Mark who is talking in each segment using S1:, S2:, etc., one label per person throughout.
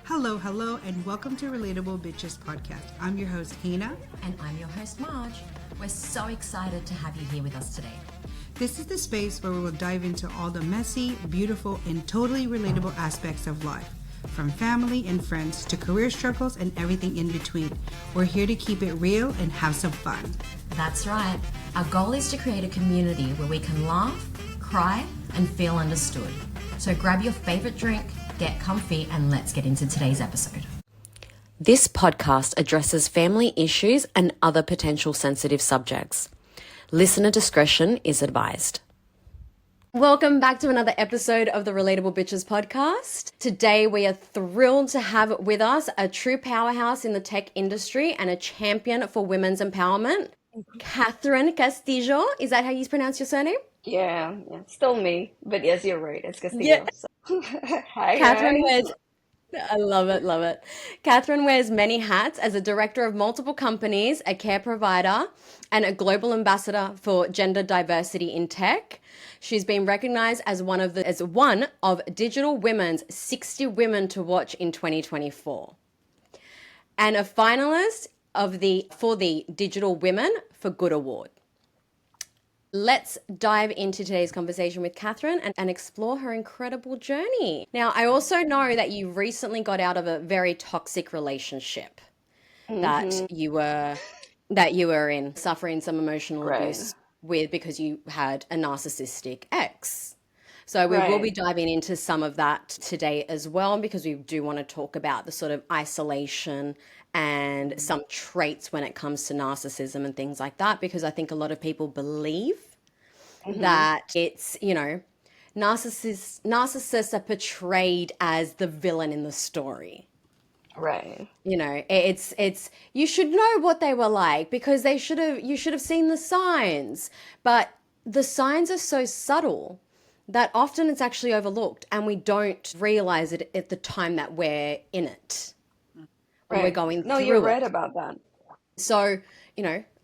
S1: Hello, and welcome to Relatable Bitches podcast. I'm your host, Heinna.
S2: And I'm your host, Marj. We're so excited to have you here with us today.
S1: This is the space where we will dive into all the messy, beautiful, and totally relatable aspects of life. From family and friends to career struggles and everything in between. We're here to keep it real and have some fun.
S2: That's right. Our goal is to create a community where we can laugh, cry, and feel understood. So grab your favorite drink, get comfy, and let's get into today's episode. This podcast addresses family issues and other potential sensitive subjects. Listener discretion is advised. Welcome back to another episode of the Relatable Bitches podcast. Today we are thrilled to have with us a true powerhouse in the tech industry and a champion for women's empowerment, Catherine Castillo. Is that how you pronounce your surname?
S3: Yeah, still me, but yes, you're right. It's Castillo. Yeah. So. Hi,
S2: Catherine
S3: guys.
S2: I love it. Catherine wears many hats as a director of multiple companies, a care provider, and a global ambassador for gender diversity in tech. She's been recognized as one of Digital Women's 60 Women to Watch in 2024, and a finalist for the Digital Women for Good Award. Let's dive into today's conversation with Catherine and explore her incredible journey. Now, I also know that you recently got out of a very toxic relationship that you were in, suffering some emotional abuse with because you had a narcissistic ex. So we will be diving into some of that today as well, because we do want to talk about the sort of isolation and some traits when it comes to narcissism and things like that, because I think a lot of people believe that it's, narcissists are portrayed as the villain in the story.
S3: Right.
S2: It's you should know what they were like because you should have seen the signs. But the signs are so subtle that often it's actually overlooked and we don't realize it at the time that we're in it. When we're going through it.
S3: No, you're right about that.
S2: So,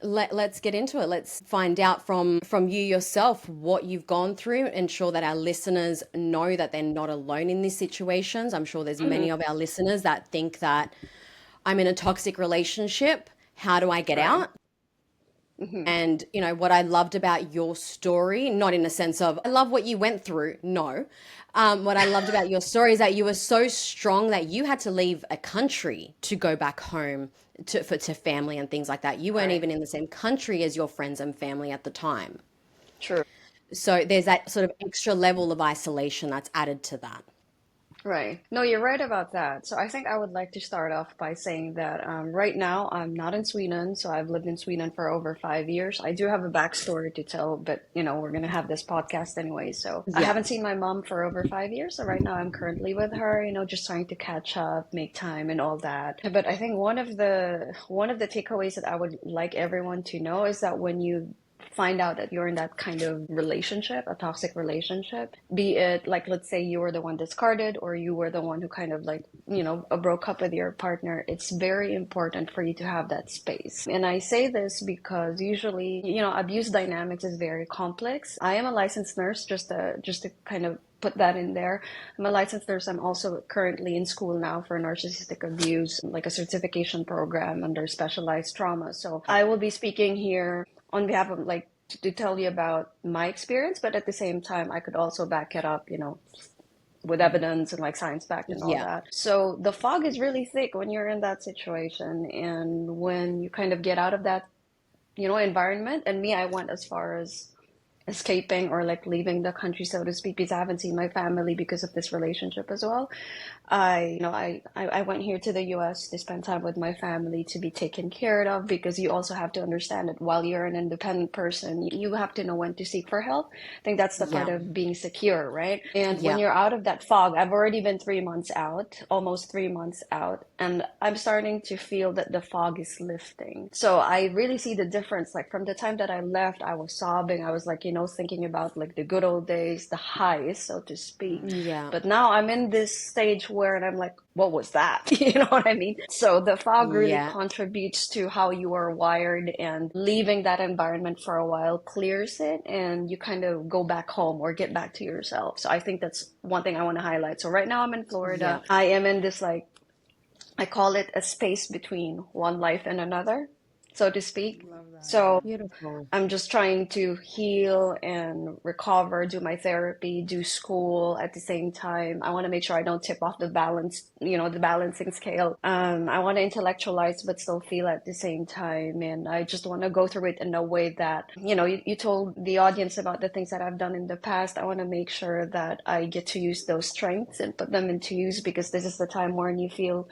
S2: let's get into it. Let's find out from you yourself what you've gone through, ensure that our listeners know that they're not alone in these situations. I'm sure there's many of our listeners that think that I'm in a toxic relationship. How do I get out? And, what I loved about your story, not in a sense of, I love what you went through. No. What I loved about your story is that you were so strong that you had to leave a country to go back home to family and things like that. You weren't even in the same country as your friends and family at the time.
S3: True.
S2: So there's that sort of extra level of isolation that's added to that.
S3: Right. No, you're right about that. So I think I would like to start off by saying that right now I'm not in Sweden. So I've lived in Sweden for over 5 years. I do have a backstory to tell, but we're going to have this podcast anyway. So I haven't seen my mom for over 5 years. So right now I'm currently with her, just trying to catch up, make time and all that. But I think one of the takeaways that I would like everyone to know is that when you find out that you're in that kind of relationship, a toxic relationship, be it like, let's say you were the one discarded or you were the one who kind of like, broke up with your partner, it's very important for you to have that space. And I say this because usually, abuse dynamics is very complex. I am a licensed nurse, just to kind of put that in there. I'm a licensed nurse. I'm also currently in school now for narcissistic abuse, like a certification program under specialized trauma. So I will be speaking here on behalf of to tell you about my experience, but at the same time, I could also back it up, with evidence and science backed and all that. So the fog is really thick when you're in that situation. And when you kind of get out of that, environment, and me, I went as far as escaping or leaving the country, so to speak, because I haven't seen my family because of this relationship as well. I went here to the US to spend time with my family, to be taken care of, because you also have to understand that while you're an independent person, you have to know when to seek for help. I think that's the part of being secure, right? And when you're out of that fog, I've already been 3 months out, almost 3 months out, and I'm starting to feel that the fog is lifting. So I really see the difference. From the time that I left, I was sobbing. I was thinking about the good old days, the highs, so to speak.
S2: Yeah.
S3: But now I'm in this stage where I'm like, what was that? You know what I mean? So the fog really contributes to how you are wired, and leaving that environment for a while clears it, and you kind of go back home or get back to yourself. So I think that's one thing I want to highlight. So right now I'm in Florida. I am in this I call it a space between one life and another, so to speak. So
S2: Beautiful.
S3: I'm just trying to heal and recover, do my therapy, do school at the same time. I want to make sure I don't tip off the balance, the balancing scale. I want to intellectualize but still feel at the same time. And I just want to go through it in a way that, you told the audience about the things that I've done in the past. I want to make sure that I get to use those strengths and put them into use, because this is the time when you feel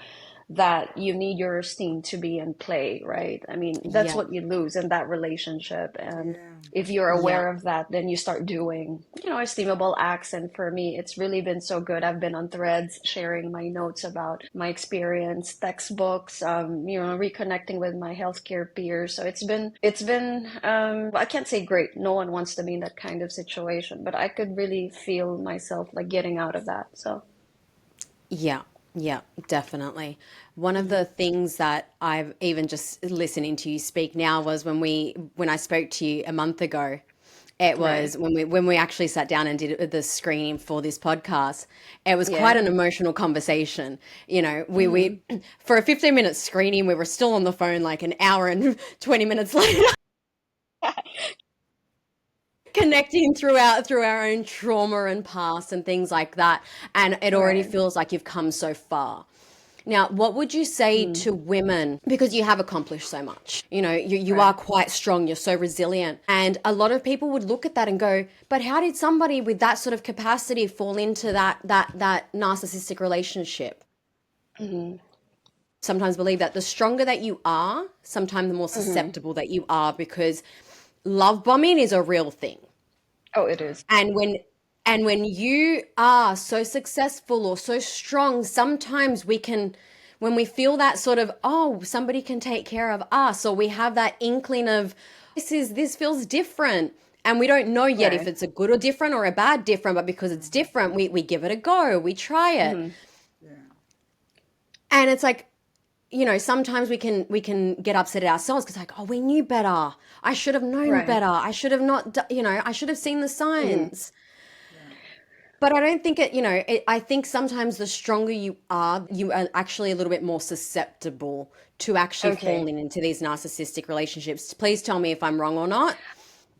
S3: that you need your esteem to be in play, right? I mean, that's
S2: Yeah.
S3: what you lose in that relationship. And
S1: Yeah.
S3: if you're
S2: Yeah.
S3: aware of that, then you start doing, esteemable acts. And for me, it's really been so good. I've been on Threads sharing my notes about my experience, textbooks, reconnecting with my healthcare peers. So I can't say great. No one wants to be in that kind of situation, but I could really feel myself like getting out of that. So,
S2: Yeah, yeah, definitely. One of the things that I've even just listening to you speak now was when I spoke to you a month ago. It
S3: right.
S2: was when we actually sat down and did the screening for this podcast. It was quite
S3: Yeah.
S2: an emotional conversation.
S3: Hmm.
S2: We for a 15-minute screening, we were still on the phone like an hour and 20 minutes later, connecting through our own trauma and past and things like that. And it already
S3: Right.
S2: feels like you've come so far. Now, what would you say
S3: Mm.
S2: to women? Because you have accomplished so much. You are
S3: Right.
S2: quite strong. You're so resilient. And a lot of people would look at that and go, but how did somebody with that sort of capacity fall into that narcissistic relationship?
S3: Hmm.
S2: Sometimes believe that the stronger that you are, sometimes the more
S3: Hmm.
S2: susceptible that you are, because love bombing is a real thing.
S3: Oh, it is.
S2: And when you are so successful or so strong, sometimes when we feel that sort of, oh, somebody can take care of us, or we have that inkling of this feels different. And we don't know yet if
S3: Right.
S2: it's a good or different or a bad different, but because it's different, we give it a go, we try it.
S3: Hmm.
S1: Yeah.
S2: And it's like, sometimes we can get upset at ourselves because like, oh, we knew better. I should have known
S3: Right.
S2: better. I should have not, I should have seen the
S3: Hmm.
S2: signs. But I don't think I think sometimes the stronger you are, you are actually a little bit more susceptible to actually
S3: Okay.
S2: falling into these narcissistic relationships. Please tell me if I'm wrong or not.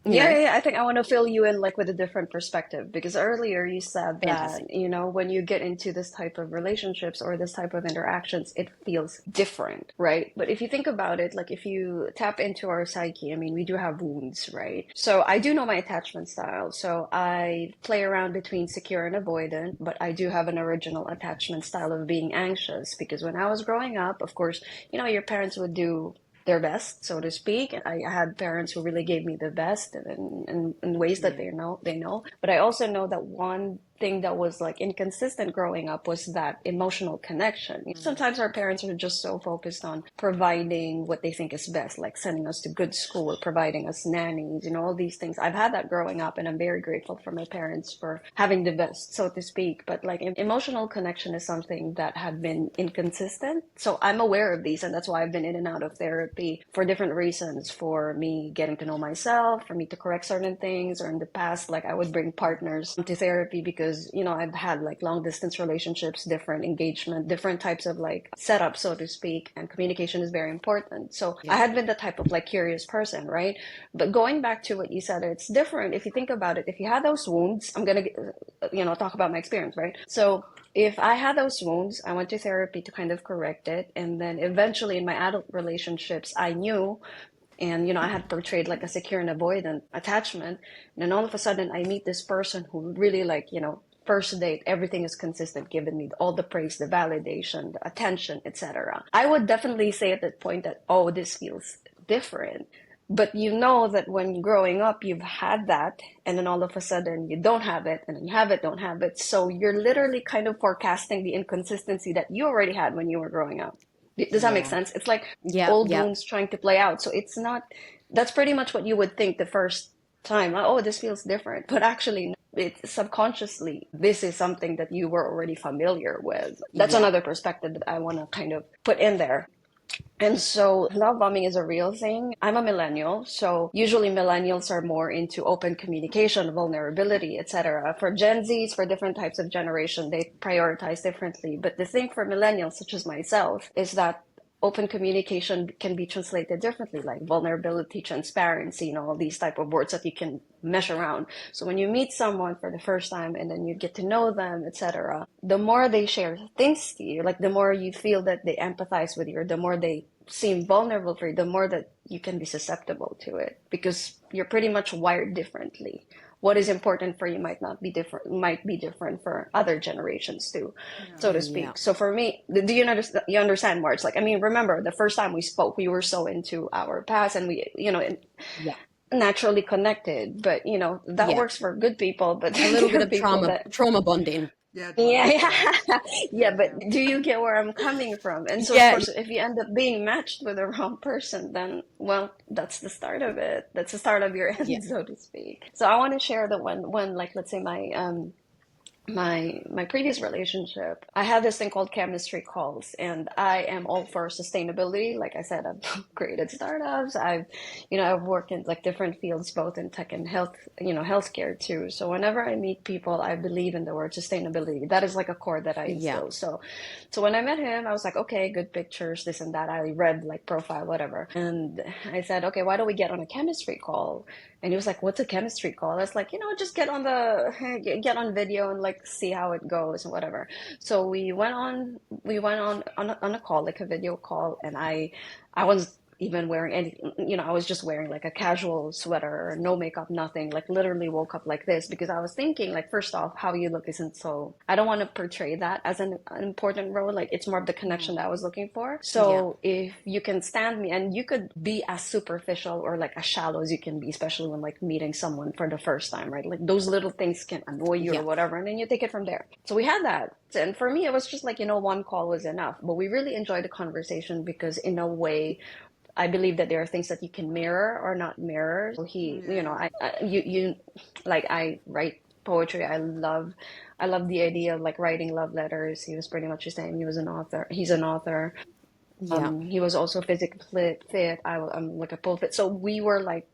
S2: You
S3: Yeah,
S2: know,
S3: yeah, yeah. I think I want to fill you in like with a different perspective, because earlier you said that,
S2: fantastic.
S3: when you get into this type of relationships or this type of interactions, it feels different, right? But if you think about it, like if you tap into our psyche, I mean, we do have wounds, right? So I do know my attachment style. So I play around between secure and avoidant, but I do have an original attachment style of being anxious, because when I was growing up, of course, your parents would do their best, so to speak. I had parents who really gave me the best in ways that
S2: Yeah.
S3: they know. But I also know that one thing that was like inconsistent growing up was that emotional connection. Sometimes our parents are just so focused on providing what they think is best, like sending us to good school, providing us nannies, all these things. I've had that growing up, and I'm very grateful for my parents for having the best, so to speak. But like emotional connection is something that had been inconsistent. So I'm aware of these, and that's why I've been in and out of therapy for different reasons, for me getting to know myself, for me to correct certain things. Or in the past, like I would bring partners to therapy because, I've had like long distance relationships, different engagement, different types of like setup, so to speak, and communication is very important. So I
S2: Yeah.
S3: had been the type of like curious person, right? But going back to what you said, it's different if you think about it. If you had those wounds, I'm gonna, talk about my experience, right? So if I had those wounds, I went to therapy to kind of correct it. And then eventually in my adult relationships, I knew, and I had portrayed like a secure and avoidant attachment. And then all of a sudden I meet this person who really like, first date, everything is consistent, giving me all the praise, the validation, the attention, etc. I would definitely say at that point that, oh, this feels different. But you know that when growing up, you've had that, and then all of a sudden you don't have it, and then you have it, don't have it. So you're literally kind of forecasting the inconsistency that you already had when you were growing up. Does that make
S2: Yeah.
S3: sense? It's like
S2: Yeah.
S3: old
S2: Yeah.
S3: wounds trying to play out. So it's not, that's pretty much what you would think the first time. Oh, this feels different. But actually, it's subconsciously, this is something that you were already familiar with. That's
S2: Yeah.
S3: another perspective that I want to kind of put in there. And so love bombing is a real thing. I'm a millennial, so usually millennials are more into open communication, vulnerability, etc. For Gen Zs, for different types of generation, they prioritize differently. But the thing for millennials, such as myself, is that open communication can be translated differently, like vulnerability, transparency, all these type of words that you can mesh around. So when you meet someone for the first time and then you get to know them, etc., the more they share things to you, like the more you feel that they empathize with you, or the more they seem vulnerable for you, the more that you can be susceptible to it, because you're pretty much wired differently. What is important for you might be different for other generations too, so to speak.
S2: Yeah.
S3: So for me, do you understand? You understand, March? Like, I mean, remember the first time we spoke, we were so into our past, and we,
S2: Yeah.
S3: naturally connected. But that
S2: Yeah.
S3: works for good people, but
S2: A little
S3: there
S2: bit
S3: are
S2: of
S3: people that
S2: trauma bonding.
S1: Yeah.
S3: yeah, but do you get where I'm coming from? And so, of
S2: Yeah.
S3: course, if you end up being matched with the wrong person, then, well, that's the start of it. That's the start of your
S2: Yeah.
S3: end, so to speak. So I want to share that when like, let's say my previous relationship, I had this thing called chemistry calls, and I am all for sustainability. Like I said, I've created startups. I've worked in like different fields, both in tech and health, healthcare too. So whenever I meet people, I believe in the word sustainability. That is like a core that I
S2: Yeah.
S3: instill. So when I met him, I was like, okay, good pictures, this and that. I read like profile, whatever. And I said, okay, why don't we get on a chemistry call? And he was like, what's a chemistry call? I was like, just get on video and like see how it goes and whatever. So we went on a call, like a video call, and I was even wearing any, I was just wearing like a casual sweater, no makeup, nothing, like literally woke up like this, because I was thinking, like, first off, how you look isn't so, I don't want to portray that as an important role. Like, it's more of the connection that I was looking for. So if you can stand me, and you could be as superficial or like as shallow as you can be, especially when like meeting someone for the first time, right? Like those little things can annoy you or whatever, and then you take it from there. So we had that. And for me, it was just like, one call was enough. But we really enjoyed the conversation, because in a way, I believe that there are things that you can mirror or not mirror. So I write poetry. I love the idea of like writing love letters. He was pretty much the same. He was an author. He's an author.
S2: Yeah.
S3: He was also physically fit. I'm like a pole fit. So we were like,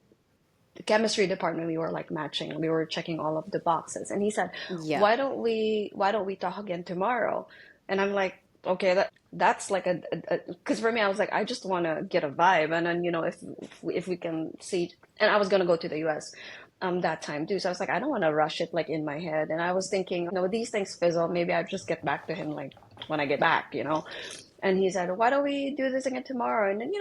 S3: the chemistry department, we were like matching. We were checking all of the boxes. And he said,
S2: Yeah.
S3: why don't we talk again tomorrow? And I'm like, okay, that's like because for me, I was like, I just want to get a vibe. And then, if we can see, and I was going to go to the US that time too. So I was like, I don't want to rush it like in my head. And I was thinking, no, these things fizzle. Maybe I just get back to him like when I get back, And he said, why don't we do this again tomorrow? And then,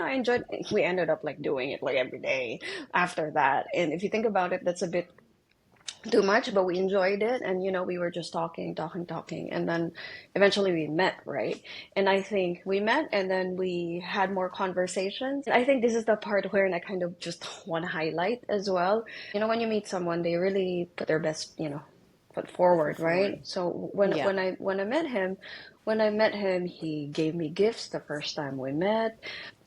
S3: we ended up like doing it like every day after that. And if you think about it, that's a bit too much, but we enjoyed it. And, we were just talking. And then eventually we met, right? And I think we met, and then we had more conversations. I think this is the part where I kind of just want to highlight as well. When you meet someone, they really put their best, foot forward, right? So when I met him, he gave me gifts the first time we met,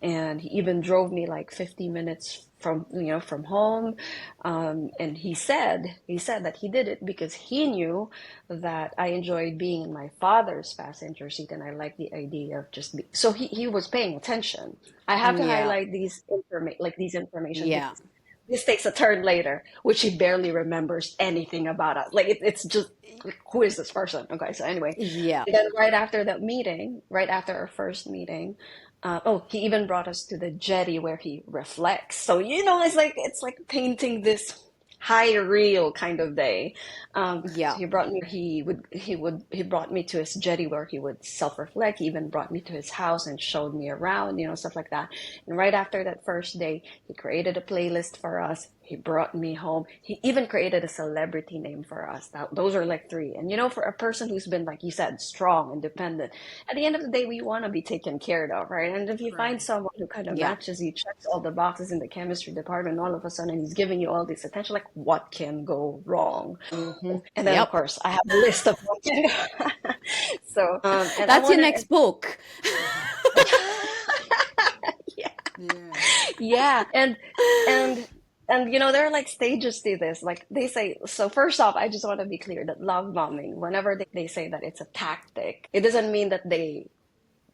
S3: and he even drove me like 50 minutes from home. And he said that he did it because he knew that I enjoyed being in my father's passenger seat, and I liked the idea of just being. So he was paying attention. I have to highlight these information.
S2: Yeah.
S3: Because this takes a turn later, which he barely remembers anything about us. Like it's just, who is this person? Okay, so anyway, then right after our first meeting, he even brought us to the jetty where he reflects. So it's like painting this high reel kind of day. So he brought me. He brought me to his jetty where he would self-reflect. He even brought me to his house and showed me around, stuff like that. And right after that first day, he created a playlist for us. He brought me home. He even created a celebrity name for us. Those are like 3. And for a person who's been, like you said, strong, independent, at the end of the day, we want to be taken care of, right? And if you find someone who kind of matches you, checks all the boxes in the chemistry department, all of a sudden he's giving you all this attention, like, what can go wrong? Mm-hmm. And then, of course, I have a list of what can go. So and
S2: that's your next book.
S3: Yeah. And there are like stages to this. Like they say, so first off, I just want to be clear that love bombing, whenever they say that it's a tactic, it doesn't mean that they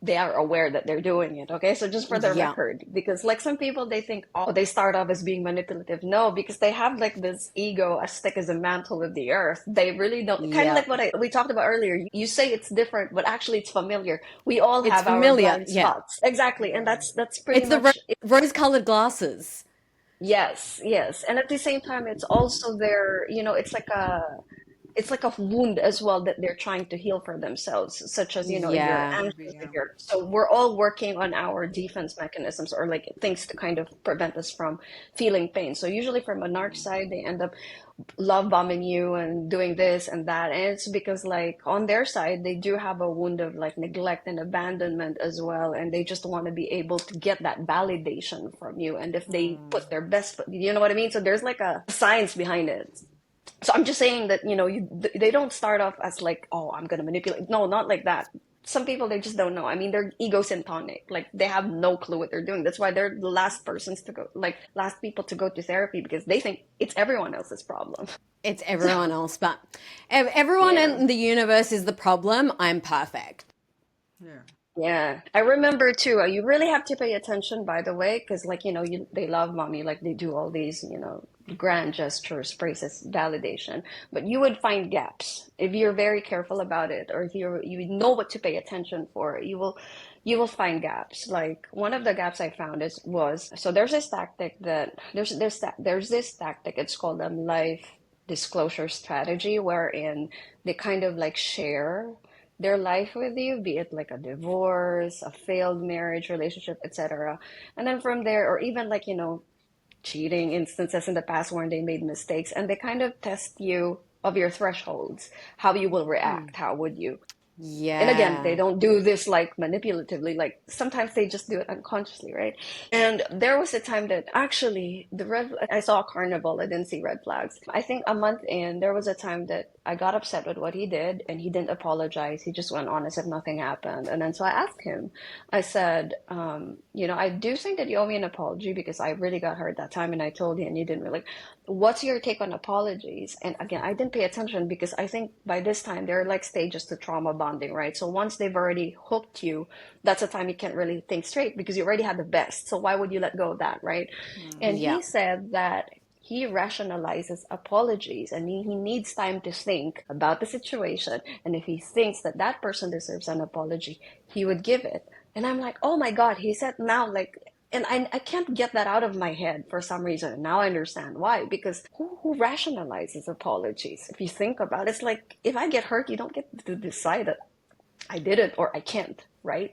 S3: they are aware that they're doing it. Okay. So just for the
S2: Yeah.
S3: record, because like some people, they think, oh, they start off as being manipulative. No, because they have like this ego as thick as a mantle of the earth. They really don't, kind of
S2: Yeah.
S3: like what we talked about earlier. You say it's different, but actually it's familiar. We all
S2: It's
S3: have our
S2: familiar.
S3: blind
S2: Yeah.
S3: spots. Exactly. And that's pretty
S2: It's the
S3: much it.
S2: rose-colored glasses.
S3: Yes. Yes. And at the same time, it's also their, it's like a wound as well that they're trying to heal for themselves, such as, if you're
S2: Yeah.
S3: anxious, if you're, so we're all working on our defense mechanisms or like things to kind of prevent us from feeling pain. So usually from a narc side, they end up love bombing you and doing this and that. And it's because like on their side, they do have a wound of like neglect and abandonment as well. And they just want to be able to get that validation from you. And if they put their best foot, you know what I mean? So there's like a science behind it. So I'm just saying that, they don't start off as like, oh, I'm going to manipulate. No, not like that. Some people, they just don't know. I mean, they're egocentric. Like they have no clue what they're doing. That's why they're the last persons to go, like last people to go to therapy, because they think it's everyone else's problem.
S2: It's everyone else, but everyone
S3: Yeah.
S2: in the universe is the problem. I'm perfect.
S1: Yeah.
S3: Yeah, I remember too. You really have to pay attention, by the way, because like they love mommy, like they do all these grand gestures, praises, validation. But you would find gaps if you're very careful about it, or if you know what to pay attention for. You will find gaps. Like one of the gaps I found was so there's this tactic that there's this tactic. It's called life disclosure strategy, wherein they kind of like share their life with you, be it like a divorce, a failed marriage, relationship, etc. And then from there, or even like, cheating instances in the past where they made mistakes, and they kind of test you of your thresholds, how you will react, how would you. And again, they
S2: Yeah.
S3: don't do this like manipulatively, like sometimes they just do it unconsciously, right? And there was a time that actually I saw a carnival, I didn't see red flags. I think a month in, there was a time that I got upset with what he did and he didn't apologize. He just went on as if nothing happened. And then so I asked him, I said, I do think that you owe me an apology because I really got hurt that time and I told you and you didn't really. What's your take on apologies? And again, I didn't pay attention because I think by this time there are like stages to trauma bonding, right? So once they've already hooked you, that's a time you can't really think straight because you already had the best. So why would you let go of that, right? And
S2: Yeah.
S3: he said that he rationalizes apologies and he needs time to think about the situation. And if he thinks that that person deserves an apology, he would give it. And I'm like, oh my God, he said now, like, and I can't get that out of my head for some reason. And now I understand why, because who rationalizes apologies? If you think about it, it's like, if I get hurt, you don't get to decide that I did it or I can't, right?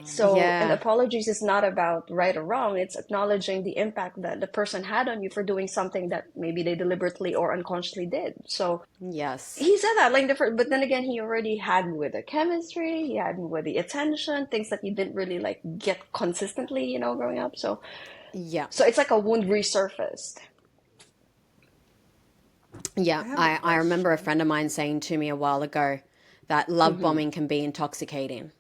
S3: So an
S2: Yeah.
S3: apologies is not about right or wrong. It's acknowledging the impact that the person had on you for doing something that maybe they deliberately or unconsciously did. So
S2: Yes.
S3: he said that like different, but then again, he already had me with the chemistry, he had me with the attention, things that he didn't really like get consistently, growing up. So
S2: Yeah.
S3: it's like a wound resurfaced.
S2: Yeah.
S1: I have a
S2: I remember a
S1: question.
S2: friend of mine saying to me a while ago that love
S3: Hmm.
S2: bombing can be intoxicating.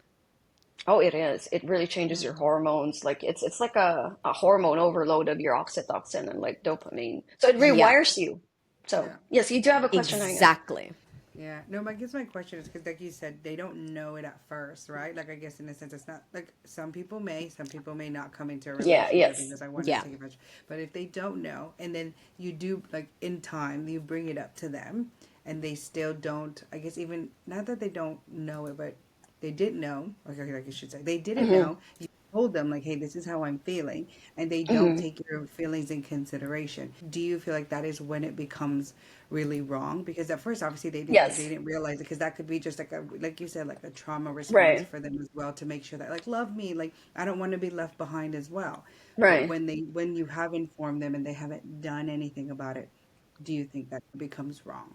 S3: Oh, it is. It really changes your hormones. Like it's like a hormone overload of your oxytocin and like dopamine. So it
S2: Yeah.
S3: rewires you. So
S1: Yeah.
S3: yes, you do have a question, Heinna.
S2: Exactly.
S1: Yeah, no, I guess my question is because, like you said, they don't know it at first, right? Like, I guess in a sense, it's not like some people may not come into a
S3: Yeah,
S1: relationship
S3: yes.
S1: because I want to
S2: Yeah.
S1: take advantage. But if they don't know, and then you do, like, in time, you bring it up to them, and they still don't, I guess, even not that they don't know it, but they didn't know, like I should say, they didn't
S3: Hmm.
S1: know. You told them, like, hey, this is how I'm feeling, and they don't
S3: Hmm.
S1: take your feelings in consideration. Do you feel like that is when it becomes really wrong? Because at first, obviously, they
S3: Yes.
S1: didn't realize it, because that could be just like you said, like a trauma response
S3: Right.
S1: for them as well, to make sure that, like, love me, like I don't want to be left behind as well. But
S3: Right.
S1: when you have informed them and they haven't done anything about it, do you think that becomes wrong?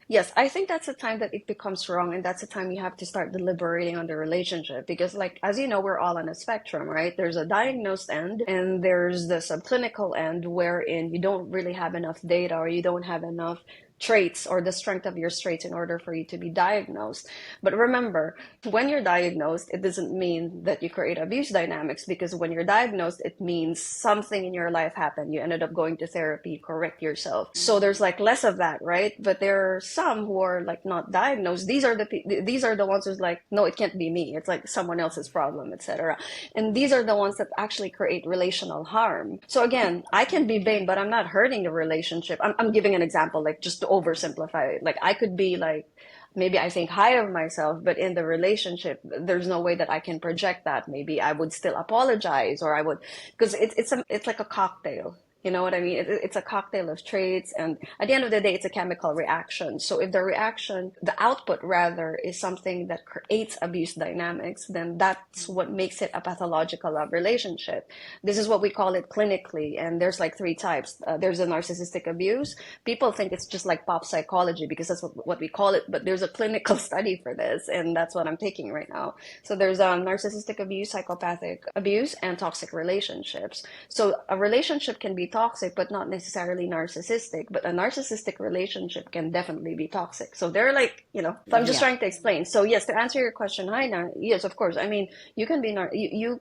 S3: Yes, I think that's the time that it becomes wrong, and that's the time you have to start deliberating on the relationship. Because, like, as you know, we're all on a spectrum, right? There's a diagnosed end, and there's the subclinical end, wherein you don't really have enough data or you don't have enough traits or the strength of your traits in order for you to be diagnosed. But remember, when you're diagnosed, it doesn't mean that you create abuse dynamics, because when you're diagnosed, it means something in your life happened. You ended up going to therapy, correct yourself. So there's like less of that, right? But there are some who are like not diagnosed. These are the ones who's like, no, it can't be me. It's like someone else's problem, etc. And these are the ones that actually create relational harm. So again, I can be vain, but I'm not hurting the relationship. I'm giving an example, like just to oversimplify it. Like I could be like, maybe I think high of myself, but in the relationship, there's no way that I can project that. Maybe I would still apologize, or I would, because it's like a cocktail. You know what I mean? It's a cocktail of traits, and at the end of the day, it's a chemical reaction. So if the output rather, is something that creates abuse dynamics, then that's what makes it a pathological relationship. This is what we call it clinically, and there's like 3 types. There's a narcissistic abuse. People think it's just like pop psychology because that's what we call it, but there's a clinical study for this, and that's what I'm taking right now. So there's narcissistic abuse, psychopathic abuse, and toxic relationships. So a relationship can be toxic, but not necessarily narcissistic. But a narcissistic relationship can definitely be toxic. So they're like, so I'm just trying to explain. So yes, to answer your question, Heinna, yes, of course. I mean, you can be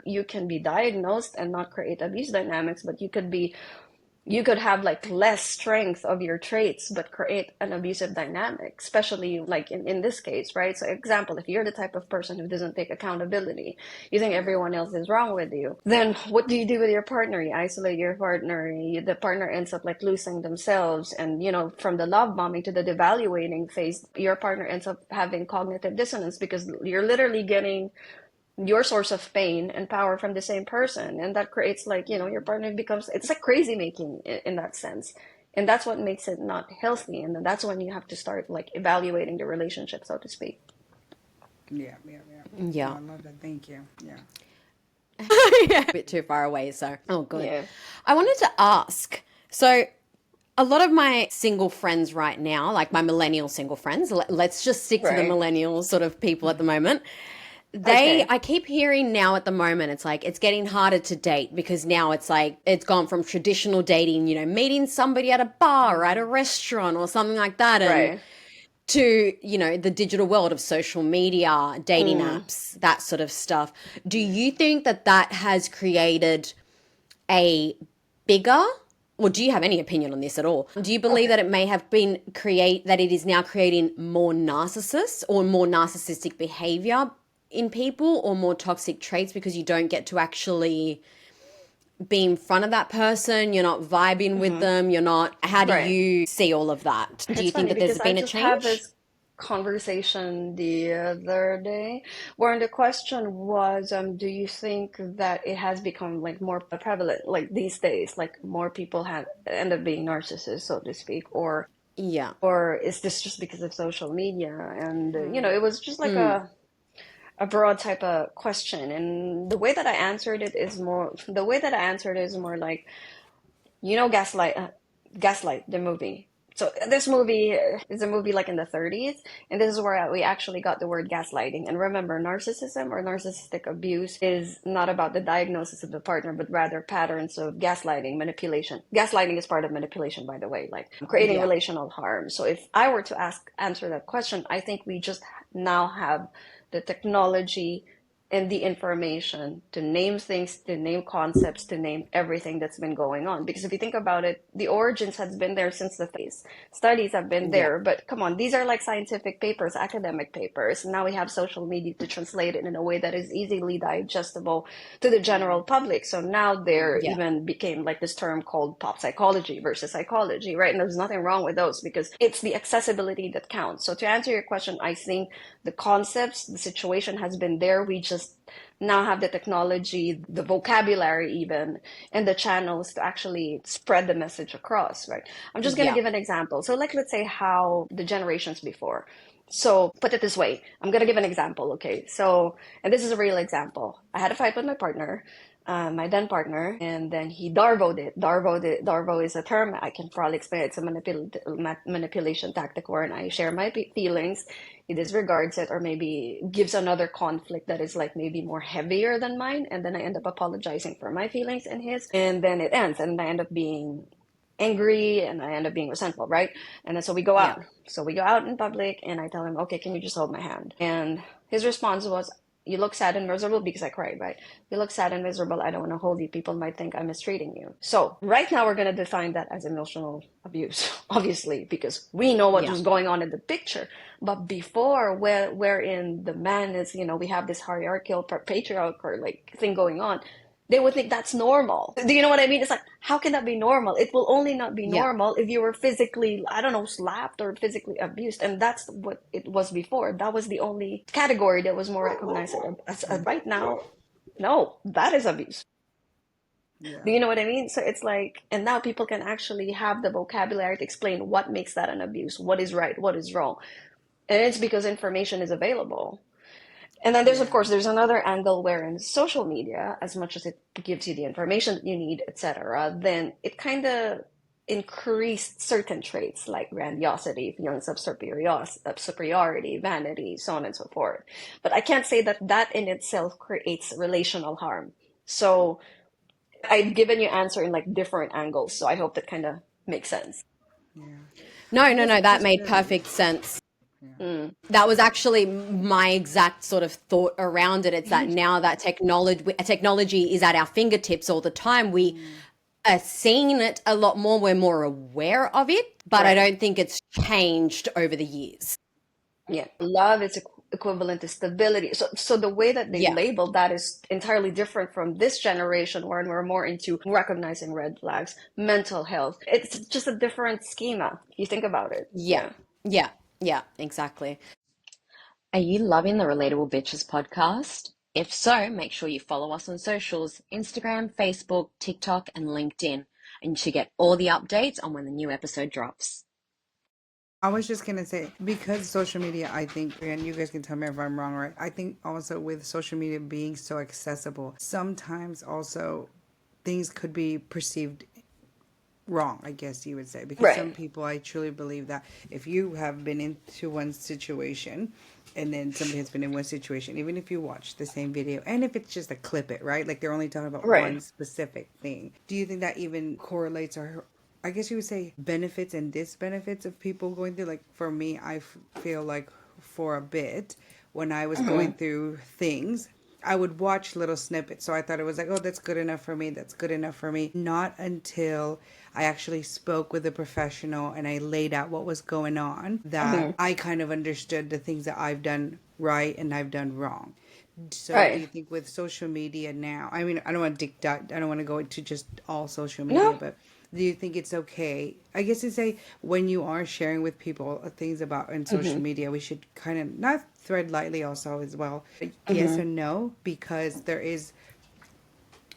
S3: you can be diagnosed and not create abuse dynamics, but you could have like less strength of your traits, but create an abusive dynamic, especially like in this case, right? So example, if you're the type of person who doesn't take accountability, you think everyone else is wrong with you, then what do you do with your partner? You isolate your partner, the partner ends up like losing themselves. And, from the love bombing to the devaluating phase, your partner ends up having cognitive dissonance because you're literally getting your source of pain and power from the same person, and that creates like your partner becomes, it's like crazy making in that sense, and that's what makes it not healthy. And then that's when you have to start like evaluating the relationship, so to speak.
S1: Yeah.
S2: Yeah.
S1: I love that. Thank you. Yeah.
S2: Yeah, a bit too far away, so good.
S3: Yeah.
S2: I wanted to ask, so a lot of my single friends right now, like my millennial single friends, let's just stick to the millennial sort of people at the moment. I keep hearing now at the moment, it's like, it's getting harder to date because now it's like, it's gone from traditional dating, meeting somebody at a bar or at a restaurant or something like that. And to, the digital world of social media, dating apps, that sort of stuff. Do you think that has created a bigger, or do you have any opinion on this at all? Do you believe that it may have been that it is now creating more narcissists or more narcissistic behavior in people, or more toxic traits because you don't get to actually be in front of that person, you're not vibing with them, you're not, how do you see all of that? Do you think that there's been a change?
S3: I just had this conversation the other day where the question was, do you think that it has become like more prevalent like these days, like more people end up being narcissists, so to speak, or is this just because of social media? And it was just like a broad type of question, and the way that I answered it is more like, Gaslight, the movie. So this movie is a movie like in the 30s, and this is where we actually got the word gaslighting. And remember, narcissism or narcissistic abuse is not about the diagnosis of the partner, but rather patterns of gaslighting, manipulation. Gaslighting is part of manipulation, by the way, like creating relational harm. So if I were to answer that question, I think we just now have the technology and the information to name things, to name concepts, to name everything that's been going on. Because if you think about it, the origins has been there since the phase. Studies have been there, but come on, these are like scientific papers, academic papers. Now we have social media to translate it in a way that is easily digestible to the general public. So now there even became like this term called pop psychology versus psychology, right? And there's nothing wrong with those because it's the accessibility that counts. So to answer your question, I think the concepts, the situation has been there. We just now have the technology, the vocabulary even, and the channels to actually spread the message across, right? I'm just going to give an example. So like, let's say how the generations before. So put it this way, I'm going to give an example, okay? So, and this is a real example. I had a fight with my partner, my then partner, and then he Darvo'd it. Darvo is a term I can probably explain. It's a manipulation tactic wherein I share my feelings. He disregards it or maybe gives another conflict that is like maybe more heavier than mine. And then I end up apologizing for my feelings and his. And then it ends and I end up being angry and I end up being resentful, right? And then so we go
S2: Yeah.
S3: out. So we go out in public and I tell him, okay, can you just hold my hand? And his response was, you look sad and miserable, because I cried, right? You look sad and miserable. I don't want to hold you. People might think I'm mistreating you. So right now we're going to define that as emotional abuse, obviously, because we know what was going on in the picture. But before, wherein the man is, we have this hierarchical patriarchal like thing going on, they would think that's normal. Do you know what I mean? It's like, how can that be normal? It will only not be normal if you were physically, I don't know, slapped or physically abused. And that's what it was before. That was the only category that was more recognized. Right now, no, that is abuse.
S1: Yeah.
S3: Do you know what I mean? So it's like, and now people can actually have the vocabulary to explain what makes that an abuse, what is right, what is wrong. And it's because information is available. And then there's, of course, there's another angle where in social media, as much as it gives you the information that you need, etc., then it kind of increased certain traits like grandiosity, feelings of superiority, vanity, so on and so forth. But I can't say that that in itself creates relational harm. So I've given you answer in like different angles. So I hope that kind of makes sense.
S1: Yeah.
S2: No, that made perfect sense. That was actually my exact sort of thought around it. It's that now that technology is at our fingertips all the time, we are seeing it a lot more. We're more aware of it, but I don't think it's changed over the years.
S3: Yeah. Love is equivalent to stability. So the way that they label that is entirely different from this generation, where we're more into recognizing red flags, mental health. It's just a different schema, if you think about it.
S2: Yeah, exactly.
S4: Are you loving the Relatable Bitches podcast? If so, make sure you follow us on socials, Instagram, Facebook, TikTok, and LinkedIn, and to get all the updates on when the new episode drops.
S1: I was just going to say, because social media, I think, and you guys can tell me if I'm wrong, right? I think also with social media being so accessible, sometimes also things could be perceived wrong, I guess you would say. Because some people, I truly believe that if you have been into one situation and then somebody has been in one situation, even if you watch the same video, and if it's just a clip it, right? Like they're only talking about one specific thing. Do you think that even correlates, or I guess you would say, benefits and disbenefits of people going through? Like for me, I feel like for a bit when I was going through things, I would watch little snippets. So I thought it was like, oh, that's good enough for me. That's good enough for me. Not until I actually spoke with a professional and I laid out what was going on that I kind of understood the things that I've done right and I've done wrong. So do you think with social media now, I mean, I don't want to go into just all social media, but do you think it's okay? I guess to say when you are sharing with people things about in social media, we should kind of not thread lightly also as well. Yes and no, because there is,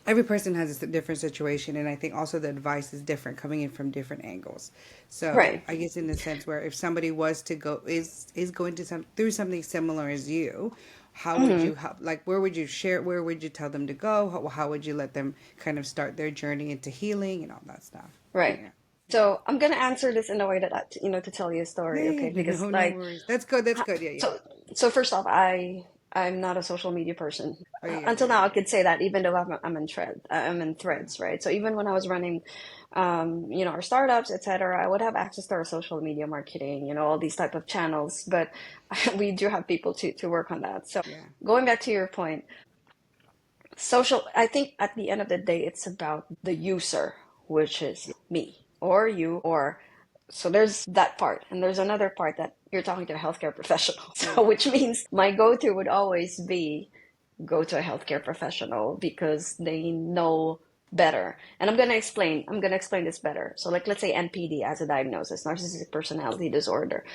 S1: every person has a different situation, and I think also the advice is different coming in from different angles. So I guess in the sense where if somebody was to go is going to through something similar as you, how would you help? Like, where would you share? Where would you tell them to go? How would you let them kind of start their journey into healing and all that stuff?
S3: Right. Yeah. So I'm gonna answer this in a way that to tell you a story, okay? Because
S1: no worries. That's good. That's good. Yeah.
S3: So first off, I'm not a social media person. Until now, I could say that, even though I'm in threads, right? So even when I was running, our startups, etc., I would have access to our social media marketing, all these type of channels. But we do have people to work on that. So going back to your point, I think at the end of the day, it's about the user, which is me or you, so there's that part. And there's another part that you're talking to a healthcare professional. So which means my go-to would always be go to a healthcare professional because they know better. And I'm going to explain this better. So like, let's say NPD as a diagnosis, narcissistic personality disorder.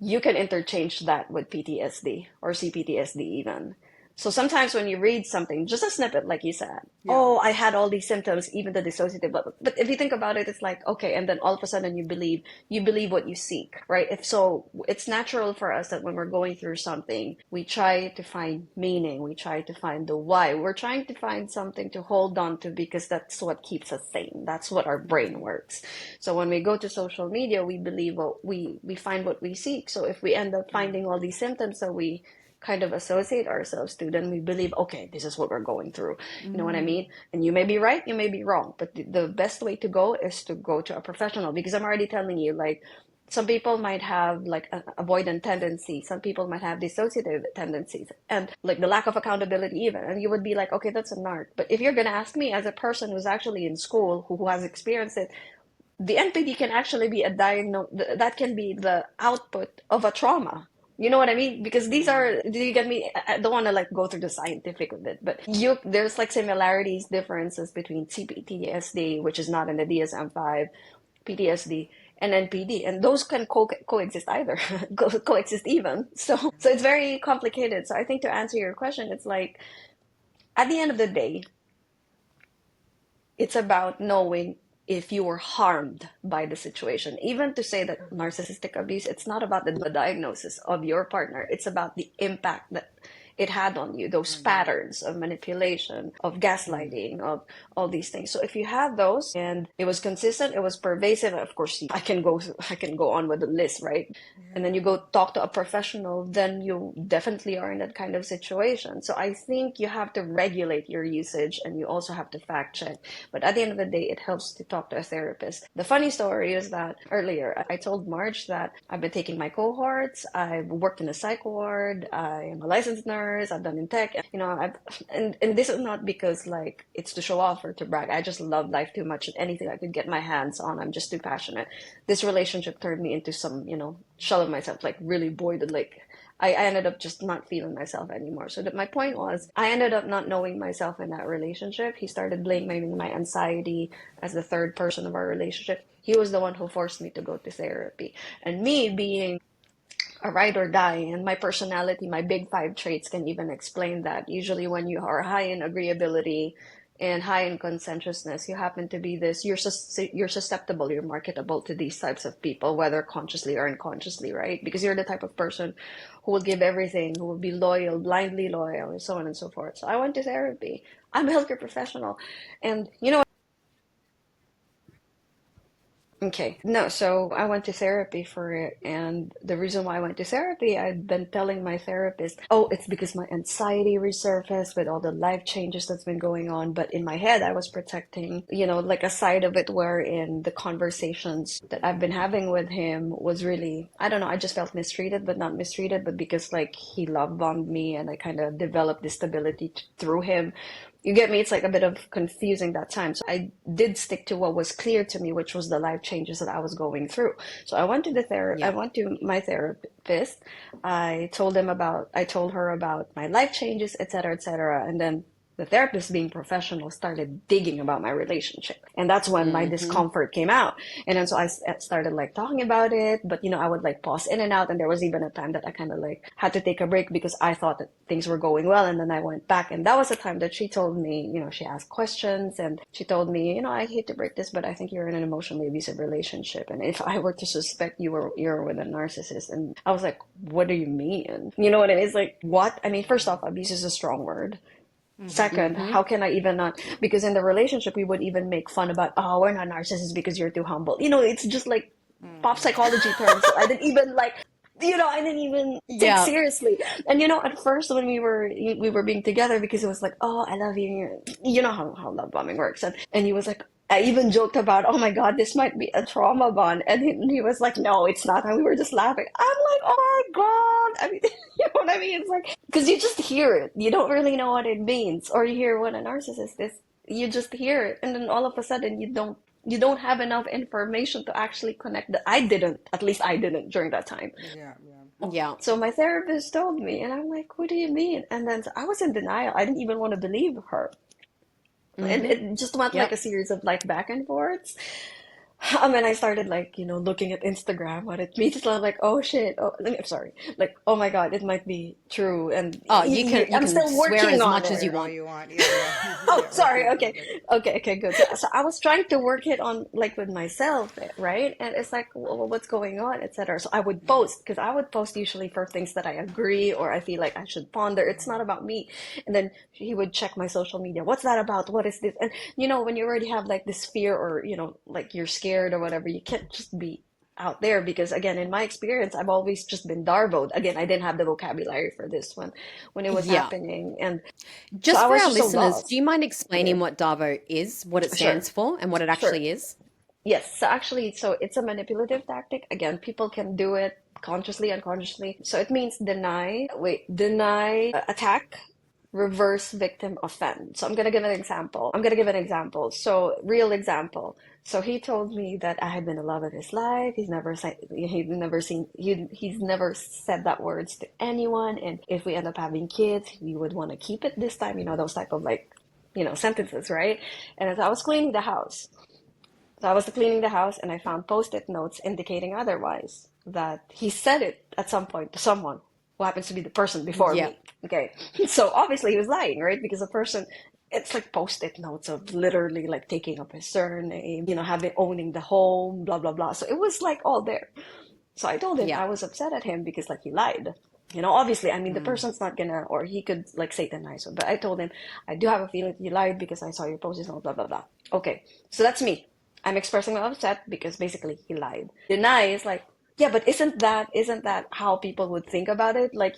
S3: You can interchange that with PTSD or CPTSD even. So sometimes when you read something, just a snippet, like you said, oh, I had all these symptoms, even the dissociative. But if you think about it, it's like, okay, and then all of a sudden you believe what you seek, right? It's natural for us that when we're going through something, we try to find meaning. We try to find the why. We're trying to find something to hold on to because that's what keeps us sane. That's what our brain works. So when we go to social media, we believe we find what we seek. So if we end up finding all these symptoms that we kind of associate ourselves to, then we believe, okay, this is what we're going through. You know what I mean? And you may be right, you may be wrong, but the best way to go is to go to a professional, because I'm already telling you, like, some people might have like an avoidant tendency. Some people might have dissociative tendencies and like the lack of accountability even. And you would be like, okay, that's a narc. But if you're going to ask me as a person who's actually in school, who has experienced it, the NPD can actually be that can be the output of a trauma. You know what I mean? Because these are, do you get me? I don't want to like go through the scientific of it, but there's like similarities, differences between CPTSD, which is not in the DSM-5, PTSD, and NPD, and those can coexist either, coexist even. So it's very complicated. So I think to answer your question, it's like, at the end of the day, it's about knowing if you were harmed by the situation. Even to say that narcissistic abuse, it's not about the diagnosis of your partner. It's about the impact that it had on you, those patterns of manipulation, of gaslighting, of all these things. So if you had those and it was consistent, it was pervasive, of course, I can go on with the list, right? And then you go talk to a professional, then you definitely are in that kind of situation. So I think you have to regulate your usage, and you also have to fact check. But at the end of the day, it helps to talk to a therapist. The funny story is that earlier I told Marj that I've been taking my cohorts, I've worked in a psych ward, I am a licensed nurse, I've done in tech, you know, and this is not because like it's to show off or to brag. I just love life too much, and anything I could get my hands on, I'm just too passionate. This relationship turned me into some, you know, shell of myself, like really voided, like I ended up just not feeling myself anymore. So that my point was, I ended up not knowing myself in that relationship. He started blaming my anxiety as the third person of our relationship. He was the one who forced me to go to therapy. And me being a ride or die, and my personality, my big 5 traits can even explain that. Usually when you are high in agreeability and high in conscientiousness, you happen to be this, you're susceptible, you're marketable to these types of people, whether consciously or unconsciously, right? Because you're the type of person who will give everything, who will be loyal, blindly loyal, and so on and so forth. So I went to therapy. I'm a healthcare professional. And you know, okay. No, so I went to therapy for it. And the reason why I went to therapy, I'd been telling my therapist, oh, it's because my anxiety resurfaced with all the life changes that's been going on. But in my head, I was protecting, you know, like a side of it wherein the conversations that I've been having with him was really, I don't know, I just felt mistreated, but not mistreated, but because like he love bombed me and I kind of developed this stability through him. You get me? It's like a bit of confusing that time. So I did stick to what was clear to me, which was the life changes that I was going through. So I went to I went to my therapist. I told her about my life changes, et cetera, et cetera. And then the therapist, being professional, started digging about my relationship. And that's when my discomfort came out. And then so I started like talking about it, but you know, I would like pause in and out. And there was even a time that I kind of like had to take a break because I thought that things were going well. And then I went back, and that was the time that she told me, you know, she asked questions and she told me, you know, I hate to break this, but I think you're in an emotionally abusive relationship. And if I were to suspect you're with a narcissist. And I was like, what do you mean? You know what I mean? It's like, what? I mean, first off, abuse is a strong word. Second, how can I even not? Because in the relationship, we would even make fun about, oh, we're not narcissists because you're too humble. You know, it's just like pop psychology terms. I didn't even like, you know, I didn't even take seriously. And you know, at first when we were being together, because it was like, oh, I love you. You know how love bombing works. And he was like, I even joked about, oh my God, this might be a trauma bond. And he was like, no, it's not. And we were just laughing. I'm like, oh my God. I mean, you know what I mean? It's like, because you just hear it. You don't really know what it means. Or you hear what a narcissist is. You just hear it. And then all of a sudden you don't have enough information to actually connect. At least I didn't during that time.
S2: Yeah.
S3: So my therapist told me, and I'm like, what do you mean? And then I was in denial. I didn't even want to believe her. And it just went like a series of like back and forths. And I started like, you know, looking at Instagram, what it means. I'm like, oh shit. Oh, I'm sorry. Like, oh my God, it might be true. And
S2: you
S3: I'm
S2: can
S3: still
S2: swear
S3: working
S2: as
S3: on
S2: much
S3: it.
S2: as you want.
S3: Oh, sorry. Okay, good. So I was trying to work it on like with myself, right? And it's like, well, what's going on, etc. So I would post, because I would post usually for things that I agree or I feel like I should ponder. It's not about me. And then he would check my social media. What's that about? What is this? And you know, when you already have like this fear or, you know, like you're scared or whatever, you can't just be out there, because again, in my experience, I've always just been darboed. Again, I didn't have the vocabulary for this one when it was
S2: Yeah.
S3: happening. And so
S2: Just
S3: I
S2: for
S3: was
S2: our
S3: just so
S2: listeners, do
S3: lost.
S2: you mind
S3: Yeah.
S2: explaining what Darvo is, what it
S3: Sure.
S2: stands for, and what it
S3: Sure.
S2: actually is?
S3: Yes, so actually, so it's a manipulative tactic. Again, people can do it consciously, unconsciously. So it means deny, attack, reverse, victim, offend. So I'm gonna give an example. So real example. So he told me that I had been the love of his life. He's never said that words to anyone. And if we end up having kids, we would want to keep it this time. Those type of sentences, right? And as I was cleaning the house. So I was cleaning the house and I found post-it notes indicating otherwise, that he said it at some point to someone who happens to be the person before
S2: Yeah.
S3: me. Okay. So obviously he was lying, right? Because the person, it's like post-it notes of literally like taking up his surname, owning the home, blah, blah, blah. So it was like all there. So I told him
S2: Yeah.
S3: I was upset at him because like he lied. Obviously, I mean, the person's not gonna, or he could like say it in a nice way, but I told him, I do have a feeling that you lied because I saw your post-it note, blah, blah, blah. Okay. So that's me. I'm expressing my upset because basically he lied. Deny is like, yeah, but isn't that how people would think about it? Like,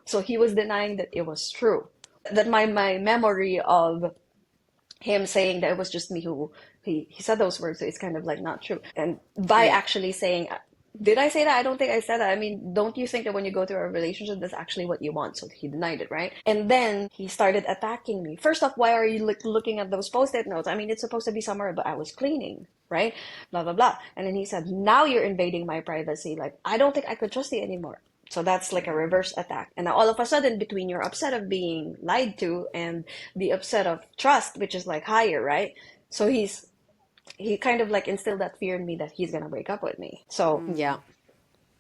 S3: so he was denying that it was true. That my memory of him saying that it was just me who he said those words, so it's kind of like not true. And by actually saying, did I say that? I don't think I said that. I mean, don't you think that when you go through a relationship, that's actually what you want? So he denied it, right? And then he started attacking me. First off, why are you looking at those post-it notes? I mean, it's supposed to be somewhere, but I was cleaning, right? Blah, blah, blah. And then he said, now you're invading my privacy. Like, I don't think I could trust you anymore. So that's like a reverse attack. And now all of a sudden, between your upset of being lied to and the upset of trust, which is like higher, right? So he kind of like instilled that fear in me that he's gonna break up with me. So
S2: Yeah.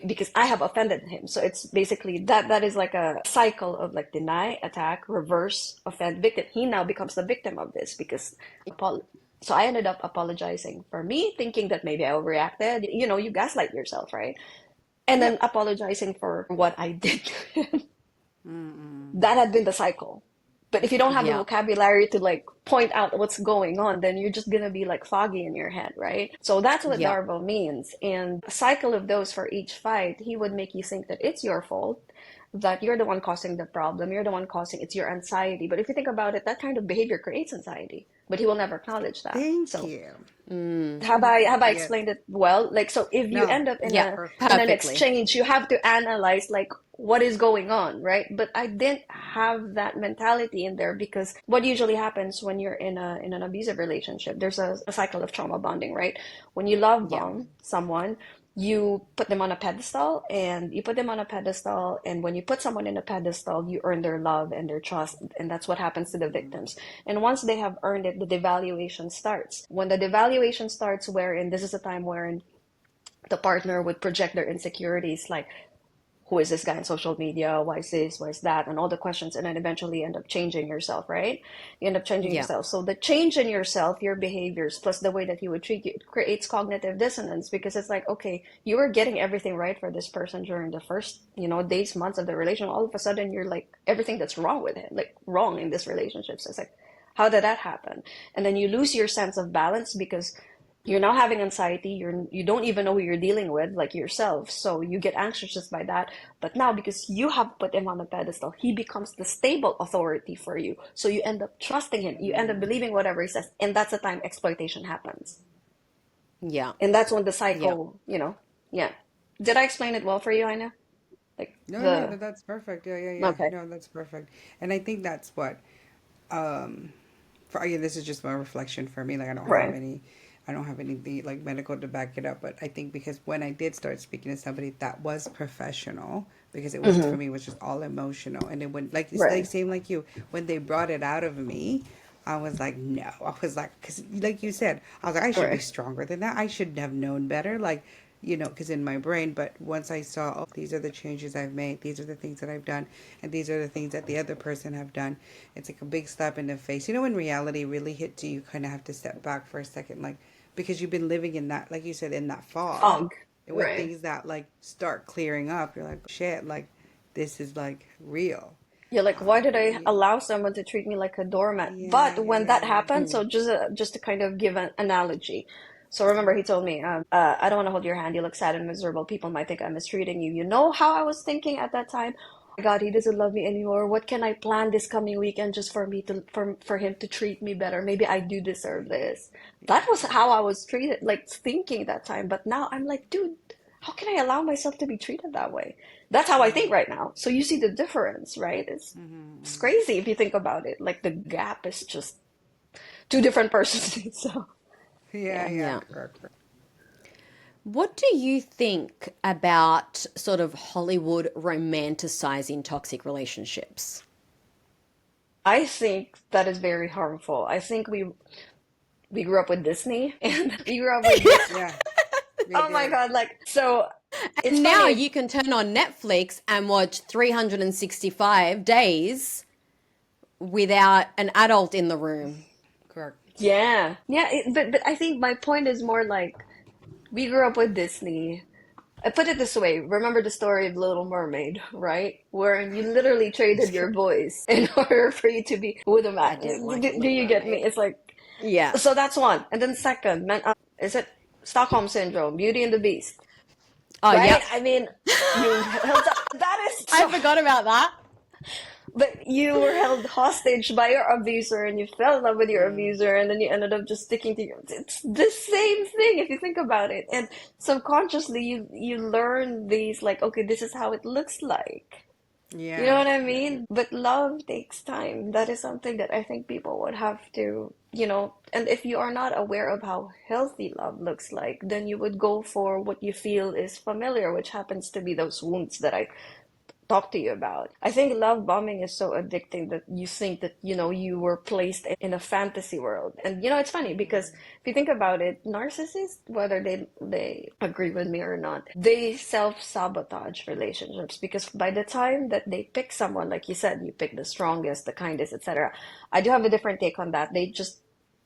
S3: because I have offended him. So it's basically that is like a cycle of like deny, attack, reverse, offend, victim. He now becomes the victim of this because so I ended up apologizing for me, thinking that maybe I overreacted. You gaslight yourself, right? And then apologizing for what I did to him. That had been the cycle. But if you don't have the vocabulary to like point out what's going on, then you're just gonna be like foggy in your head, right? So that's what Darbo means. And a cycle of those for each fight, he would make you think that it's your fault, that you're the one causing the problem, you're the one causing it's your anxiety. But if you think about it, that kind of behavior creates anxiety. But he will never acknowledge that.
S1: Thank you.
S3: Have I explained it well? Like, so if you end up in an exchange, you have to analyze like what is going on, right? But I didn't have that mentality in there because what usually happens when you're in an abusive relationship, there's a cycle of trauma bonding, right? When you love bomb someone, you put them on a pedestal, and when you put someone in a pedestal, you earn their love and their trust, and that's what happens to the victims. And once they have earned it, the devaluation starts. When the devaluation starts, wherein this is a time wherein the partner would project their insecurities, like, who is this guy on social media? Why is this? Why is that? And all the questions, and then eventually end up changing yourself, right? You end up changing yourself. So the change in yourself, your behaviors, plus the way that he would treat you, creates cognitive dissonance, because it's like, okay, you were getting everything right for this person during the first, days, months of the relationship. All of a sudden, you're like, everything that's wrong with him, like wrong in this relationship. So it's like, how did that happen? And then you lose your sense of balance because you're now having anxiety. You don't even know who you're dealing with, like yourself. So you get anxious just by that. But now, because you have put him on a pedestal, he becomes the stable authority for you. So you end up trusting him. You end up believing whatever he says. And that's the time exploitation happens.
S2: Yeah.
S3: And that's when the cycle, Did I explain it well for you, Heinna? Like
S1: No, that's perfect. Yeah.
S3: Okay.
S1: No, that's perfect. And I think that's what, again, this is just my reflection for me. Like, I don't have anything like medical to back it up, but I think because when I did start speaking to somebody that was professional, because it was for me, it was just all emotional, and it went like it's like same like you, when they brought it out of me, I was like, no, I was like, because like you said, I was like, I should be stronger than that. I should have known better, like, because in my brain. But once I saw, oh, these are the changes I've made, these are the things that I've done, and these are the things that the other person have done, it's like a big slap in the face. When reality really hits you, you kind of have to step back for a second, like, because you've been living in that, like you said, in that fog. And when things that like start clearing up, you're like, shit, like this is like real.
S3: Yeah, like, why did I allow someone to treat me like a doormat? But when that happened, so just to kind of give an analogy. So remember, he told me, I don't want to hold your hand. You look sad and miserable. People might think I'm mistreating you. You know how I was thinking at that time? Oh my God, he doesn't love me anymore. What can I plan this coming weekend just for me to for him to treat me better? Maybe I do deserve this. That was how I was treated, like thinking that time. But now I'm like, dude, how can I allow myself to be treated that way? That's how I think right now. So you see the difference, right? It's crazy if you think about it. Like the gap is just two different persons. So
S1: Yeah,
S3: yeah.
S1: yeah.
S2: Yeah. What do you think about sort of Hollywood romanticizing toxic relationships?
S3: I think that is very harmful. I think we grew up with Disney and we grew up with this.
S1: Yeah, we
S3: Oh my
S1: did.
S3: God, like so it's
S2: And now
S3: funny.
S2: you can turn on Netflix and watch 365 days without an adult in the room.
S1: Correct.
S3: Yeah. Yeah, but I think my point is more like we grew up with Disney. I put it this way, remember the story of Little Mermaid, right? Where you literally traded your voice in order for you to be with a
S2: I
S3: man.
S2: didn't like
S3: Do
S2: Little
S3: you get me?
S2: Mermaid.
S3: It's like,
S2: Yeah.
S3: so that's one. And then second, is it Stockholm Syndrome, Beauty and the Beast,
S2: Oh,
S3: right?
S2: yep.
S3: I mean, you held up, that is
S2: I
S3: so,
S2: forgot about that.
S3: but you were held hostage by your abuser and you fell in love with your abuser and then you ended up just sticking to your, it's the same thing if you think about it. And subconsciously you learn these like, okay, this is how it looks like. You know
S1: Yeah.
S3: what I mean? But love takes time. That is something that I think people would have to, and if you are not aware of how healthy love looks like, then you would go for what you feel is familiar, which happens to be those wounds that I talk to you about. I think love bombing is so addicting that you think that, you were placed in a fantasy world. And it's funny because if you think about it, narcissists, whether they agree with me or not, they self-sabotage relationships because by the time that they pick someone, like you said, you pick the strongest, the kindest, etc. I do have a different take on that. They just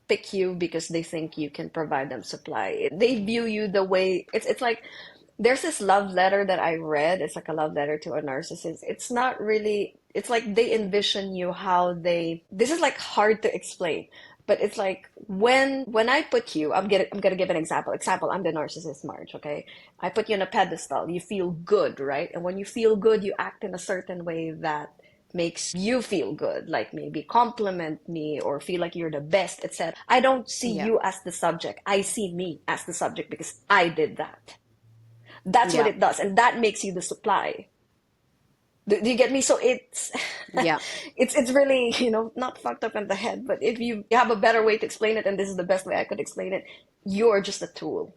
S3: pick you because they think you can provide them supply. They view you the way it's like there's this love letter that I read. It's like a love letter to a narcissist. It's not really, it's like they envision you how this is like hard to explain, but it's like when I put you, I'm gonna give an example. Example, I'm the narcissist, Marge, okay? I put you on a pedestal. You feel good, right? And when you feel good, you act in a certain way that makes you feel good, like maybe compliment me or feel like you're the best, etc. I don't see
S2: Yeah.
S3: you as the subject. I see me as the subject because I did that. That's what
S2: Yeah.
S3: it does, and that makes you the supply. Do you get me? So it's
S2: Yeah.
S3: it's really, not fucked up in the head, but if you have a better way to explain it, and this is the best way I could explain it, you're just a tool.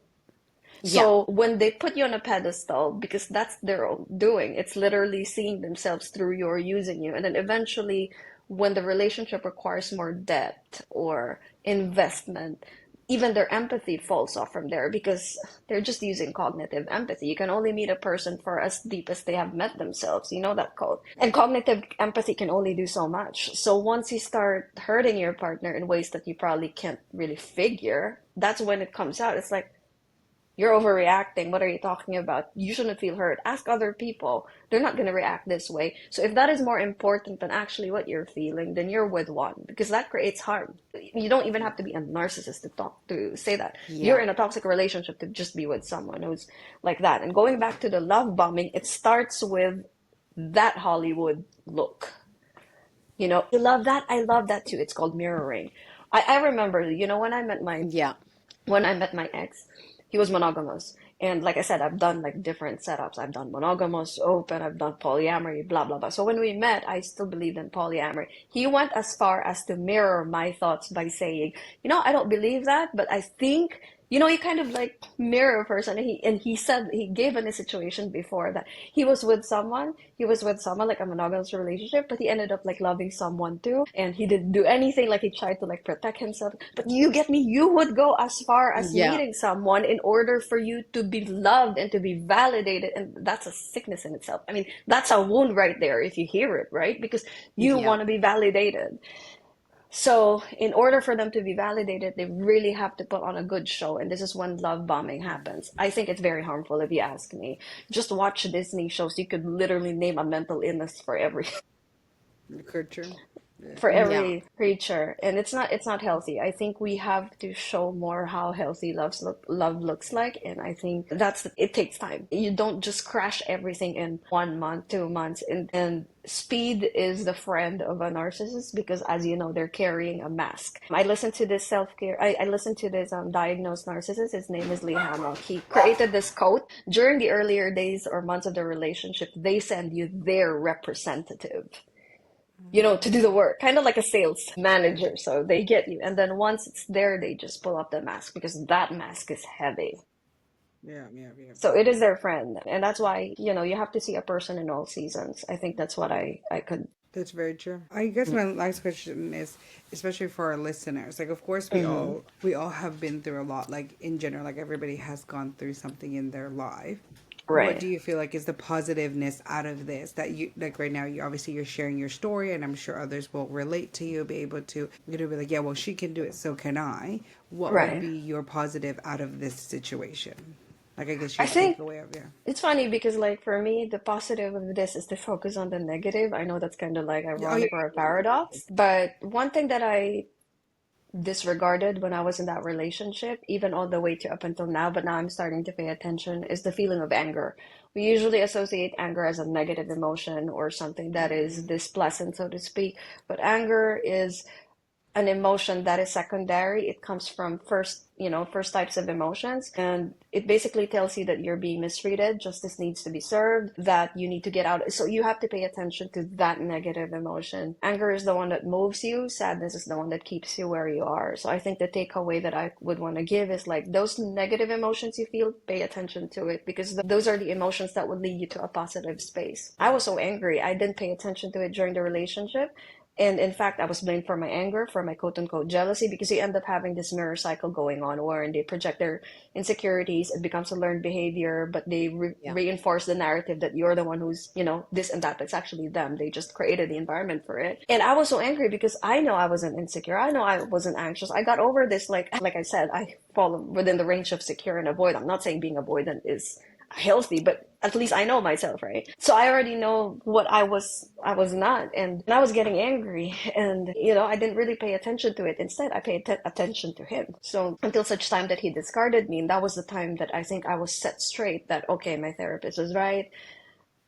S2: Yeah.
S3: So when they put you on a pedestal, because that's their own doing, it's literally seeing themselves through you or using you. And then eventually, when the relationship requires more depth or investment, even their empathy falls off from there because they're just using cognitive empathy. You can only meet a person for as deep as they have met themselves. You know that code. And cognitive empathy can only do so much. So once you start hurting your partner in ways that you probably can't really figure, that's when it comes out. It's like, you're overreacting. What are you talking about? You shouldn't feel hurt. Ask other people. They're not going to react this way. So if that is more important than actually what you're feeling, then you're with one because that creates harm. You don't even have to be a narcissist to say that. You're
S2: Yeah.
S3: in a toxic relationship to just be with someone who's like that. And going back to the love bombing, it starts with that Hollywood look. You love that? I love that too. It's called mirroring. I remember,
S2: Yeah.
S3: when I met my ex, he was monogamous. And like I said, I've done like different setups. I've done monogamous, open, I've done polyamory, blah, blah, blah. So when we met, I still believed in polyamory. He went as far as to mirror my thoughts by saying, I don't believe that, but I think, you kind of like mirror a person. And he said, he gave in a situation before that he was with someone like a monogamous relationship, but he ended up like loving someone too. And he didn't do anything, like he tried to like protect himself. But you get me, you would go as far as
S2: Yeah.
S3: meeting someone in order for you to be loved and to be validated. And that's a sickness in itself. I mean, that's a wound right there if you hear it, right? Because you
S2: Yeah.
S3: want to be validated. So, in order for them to be validated, they really have to put on a good show. And this is when love bombing happens. I think it's very harmful if you ask me. Just watch Disney shows. You could literally name a mental illness for every.
S1: Culture.
S3: for
S2: Yeah.
S3: every creature, and it's not healthy. I think we have to show more how healthy love looks like, and I think it takes time. You don't just crash everything in 1 month, 2 months, and speed is the friend of a narcissist, because as you know, they're carrying a mask. I listened to this self-care I listened to this diagnosed narcissist. His name is Heinna. He created this quote: during the earlier days or months of the relationship, they send you their representative, to do the work, kind of like a sales manager. So they get you. And then once it's there, they just pull up the mask, because that mask is heavy.
S1: Yeah, yeah, yeah.
S3: So it is their friend. And that's why, you have to see a person in all seasons. I think that's what I could.
S1: That's very true. I guess my last question is, especially for our listeners, like, of course we all have been through a lot, like in general, like everybody has gone through something in their life. What do
S3: Right.
S1: you feel like is the positiveness out of this, that you, like right now, you're sharing your story, and I'm sure others will relate to you, be able to, be like, yeah, well, she can do it, so can I. What would
S3: Right.
S1: be your positive out of this situation? Like, I guess
S3: I
S1: your
S3: think
S1: takeaway of, yeah.
S3: it's funny because, like, for me, the positive of this is to focus on the negative. I know that's kind of like
S1: Oh, yeah.
S3: ironic or a paradox, but one thing that I disregarded when I was in that relationship, even all the way to up until now, but now I'm starting to pay attention, is the feeling of anger. We usually associate anger as a negative emotion or something that is displeasant, so to speak, but anger is an emotion that is secondary. It comes from first types of emotions, and it basically tells you that you're being mistreated, justice needs to be served, that you need to get out. So you have to pay attention to that negative emotion. Anger is the one that moves you, sadness is the one that keeps you where you are. So I think the takeaway that I would want to give is, like, those negative emotions you feel, pay attention to it, because those are the emotions that would lead you to a positive space. I was so angry, I didn't pay attention to it during the relationship. And in fact, I was blamed for my anger, for my quote unquote jealousy, because you end up having this mirror cycle going on, wherein they project their insecurities. It becomes a learned behavior, but they
S2: Yeah.
S3: reinforce the narrative that you're the one who's, this and that. It's actually them. They just created the environment for it. And I was so angry because I know I wasn't insecure. I know I wasn't anxious. I got over this. Like I said, I fall within the range of secure and avoid. I'm not saying being avoidant is healthy, but at least I know myself, right? So I already know what I was not, and I was getting angry, and I didn't really pay attention to it. Instead, I paid attention to him. So until such time that he discarded me, and that was the time that I think I was set straight that, okay, my therapist was right.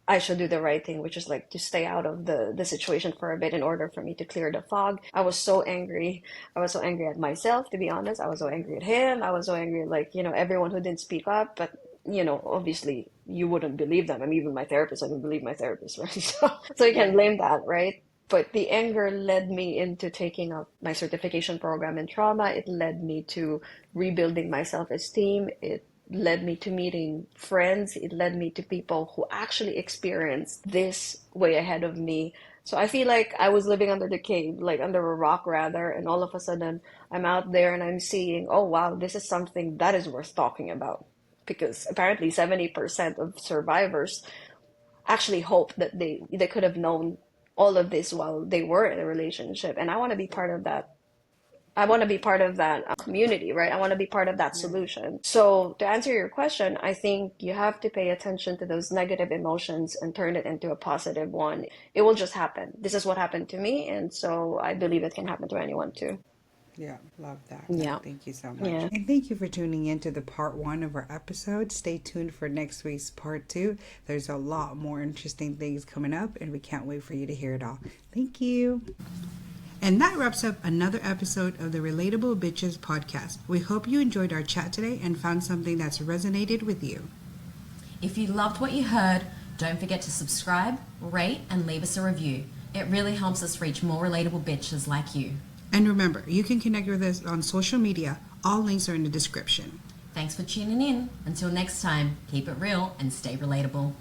S3: I should do the right thing, which is like to stay out of the situation for a bit in order for me to clear the fog. I was so angry. I was so angry at myself, to be honest. I was so angry at him. I was so angry at, like, everyone who didn't speak up. But, obviously you wouldn't believe them. I mean, even my therapist, I didn't believe my therapist, right? So you can blame that, right? But the anger led me into taking up my certification program in trauma. It led me to rebuilding my self-esteem. It led me to meeting friends. It led me to people who actually experienced this way ahead of me. So I feel like I was living under the cave, like under a rock rather, and all of a sudden I'm out there and I'm seeing, oh wow, this is something that is worth talking about. Because apparently 70% of survivors actually hope that they could have known all of this while they were in a relationship. And I want to be part of that. I want to be part of that community, right? I want to be part of that solution. So to answer your question, I think you have to pay attention to those negative emotions and turn it into a positive one. It will just happen. This is what happened to me, and so I believe it can happen to anyone too.
S1: Yeah, love that.
S2: Yeah.
S1: Thank you so much.
S3: Yeah.
S1: And thank you for tuning in to the part 1 of our episode. Stay tuned for next week's part 2. There's a lot more interesting things coming up, and we can't wait for you to hear it all. Thank you. And that wraps up another episode of the Relatable Bitches podcast. We hope you enjoyed our chat today and found something that's resonated with you.
S5: If you loved what you heard, don't forget to subscribe, rate, and leave us a review. It really helps us reach more relatable bitches like you.
S1: And remember, you can connect with us on social media. All links are in the description.
S5: Thanks for tuning in. Until next time, keep it real and stay relatable.